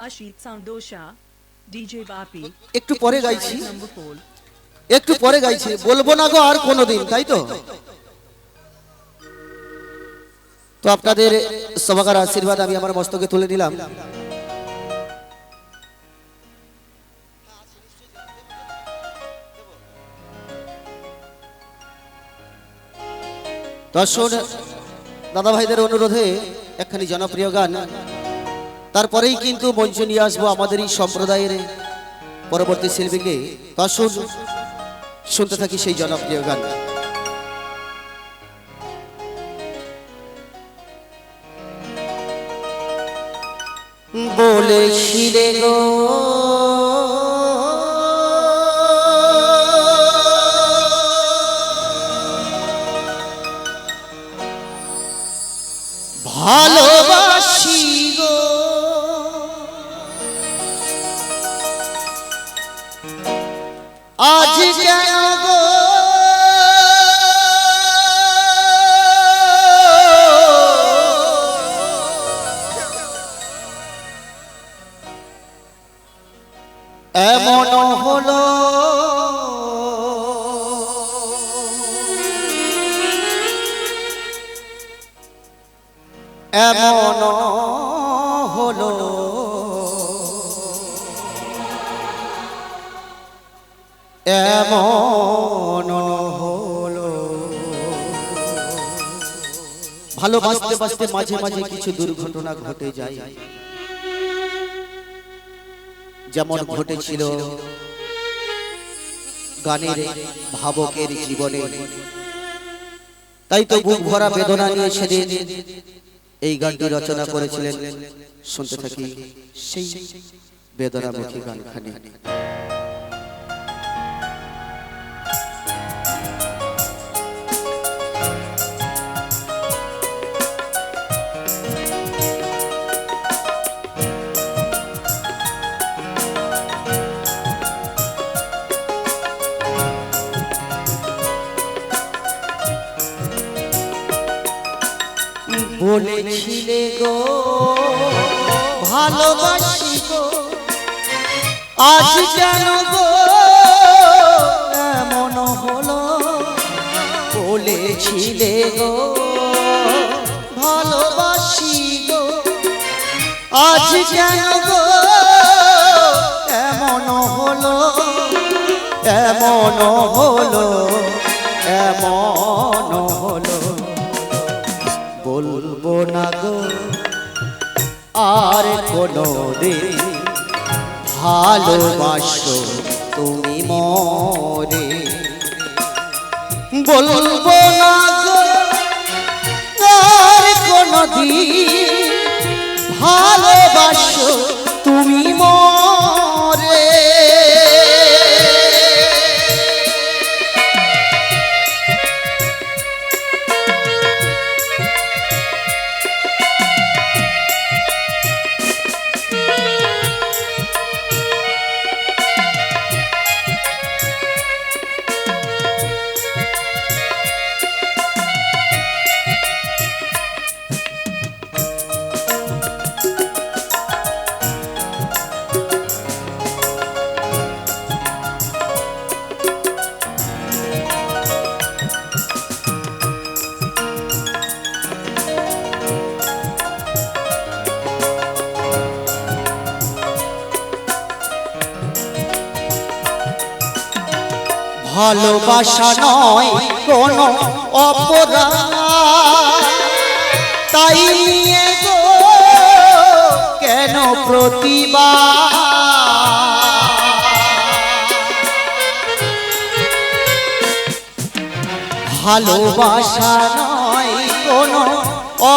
Ashit Soundosha, DJ Bapi. একটু পরে গাইছি, একটু পরে গাইছি, বলবো না গো আর কোনোদিন, তাই তো। তো আপনাদের সবাকার আশীর্বাদ আমি আমার মস্তকে তুলে নিলাম। দর্শক দাদা ভাইদের অনুরোধে একখানি জনপ্রিয় গান, তারপরেই কিন্তু মঞ্চে নিয়ে আসবো আমাদের এই সম্প্রদায়ের পরবর্তী শিল্পীকে। দর্শক শুনতে থাকি সেই জনপ্রিয় গান। বলেছিলে গো ভালোবাসি গো, আজ কেন গো এমন হলো, এমন হলো, এমন হলো। ভালোবাসতে বাসতে মাঝে মাঝে কিছু দুর্ঘটনা ঘটে যায়, যেমন ঘটেছিল গানের ভাবকের জীবনে। তাই তো বুক ভরা বেদনা নিয়ে সেদিন এই গানটি রচনা করেছিলেন। শুনতে থাকি সেই বেদনামুখী গানখানি। বলেছিলে গো ভালোবাসি গো, আজ কেন গো এমন হলো। বলেছিলে গো ভালোবাসি গো, আজ কেন গো এমন হলো, এমন হলো, এমন হলো। বলবো না গো আর কোনোদিন, ভালোবাসো তুমি মরে। বলবো না গো আর কোনোদিন, ভালোবাসো তুমি মরে। ভালোবাসা নয় কোনো অপরাধ, তাই নিয়ে গো কেন প্রতিবাদ। ভালোবাসা নয় কোনো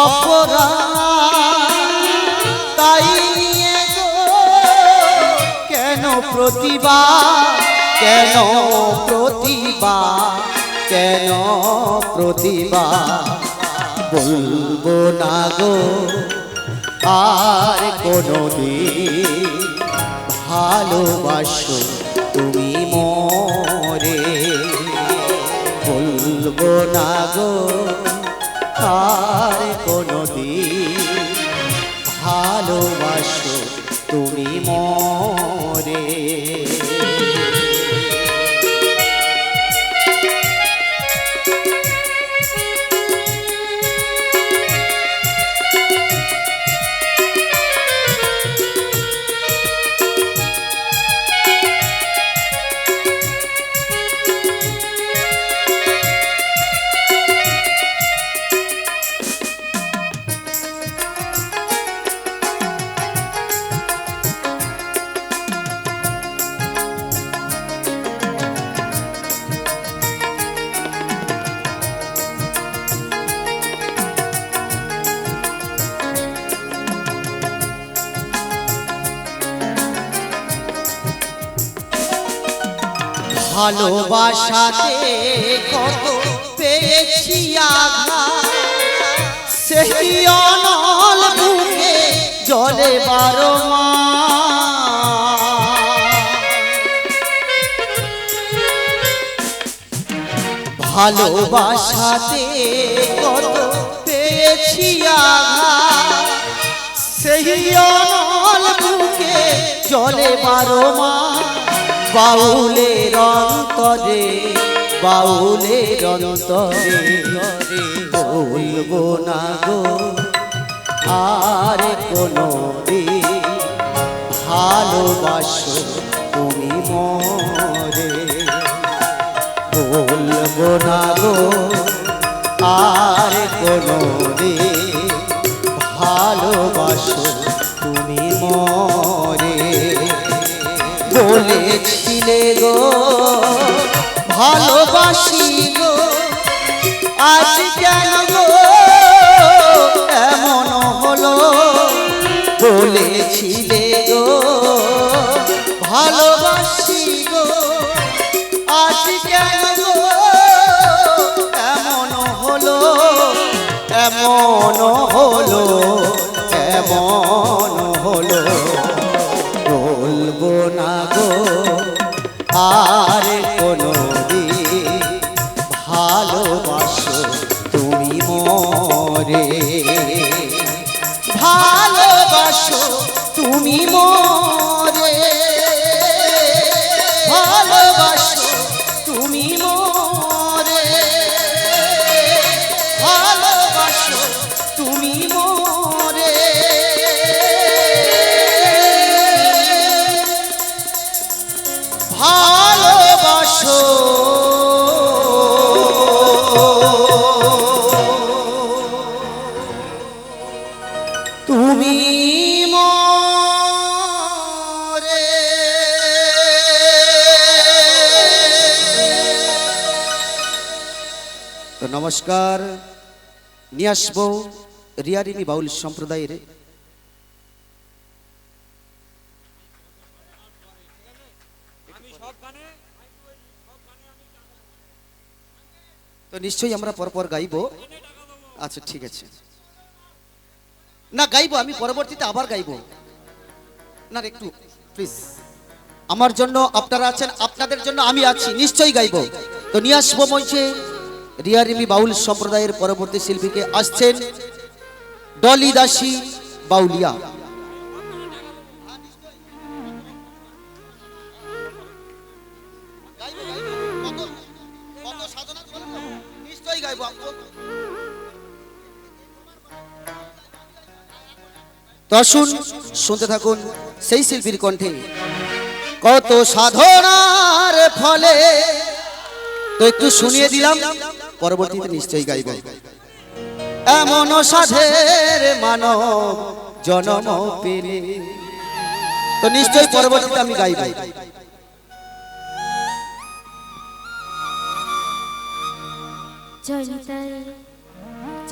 অপরাধ, তাই নিয়ে গো কেন প্রতিবাদ, কেন প্রতিবাদ, কেন প্রতিবাদ। বলবো না গো আর কোনোদিন, ভালোবাসো তুমি মরে। বলবো না গো আর কোনোদিন, ভালোবাসো তুমি মোরে। ভালোবাসাতে কত পেয়েছি আঘাত, সেই অনল বুকে জলে বারো ভালোবাসাতে কত পেয়েছি আঘাত, সেই অনল বুকে জলে বারো বাউলের অন্তরে, বাউলের অন্তরে বলবো না গো আর কোনো দিন, ভালোবাসো তুমি মোরে। বলবো না গো আর কোনো দিন, ভালোবাসো তুমি মোরে। বলেছিলে গো ভালোবাসি গো, আজ কেন গো এমন হলো। বলেছিলে গো ভালোবাসি গো, আজ কেন গো এমন হলো, এমন হলো, এমন হলো। বলবো না গো আর কোনো দিন, ভালোবাসো তুমি মোরে। ভালোবাসো তুমি মোরে, ভালোবাসো তুমি মোরে, ভালোবাসো তুমি মোরে। ভালোবাসো তুমি মোরে। তো নমস্কার, নিয়ে আসবো রিয়ারিমি বাউল সম্প্রদায়ের তো নিশ্চয়ই আমরা পরপর গাইবো। আচ্ছা ঠিক আছে, না গাইবো আমি পরবর্তীতে আবার গাইবো না, একটু প্লিজ। আমার জন্য আপনারা আছেন, আপনাদের জন্য আমি আছি, নিশ্চয়ই গাইবো। তো নিয়ে আসবো মঞ্চে রিয়ারিমি বাউল সম্প্রদায়ের পরবর্তী শিল্পীকে। আসছেন ডলি দাসী বাউলিয়া। তো আসুন শুনতে থাকুন সেই শিল্পীর কণ্ঠে কত সাধনার ফলে। তো একটু শুনিয়ে দিলাম, পরবর্তীতে নিশ্চয়ই গাইব। এমন সাধের মানব জনম পেলে, তো নিশ্চয়ই পরবর্তীতে আমি গাইব। জয় নিতাই।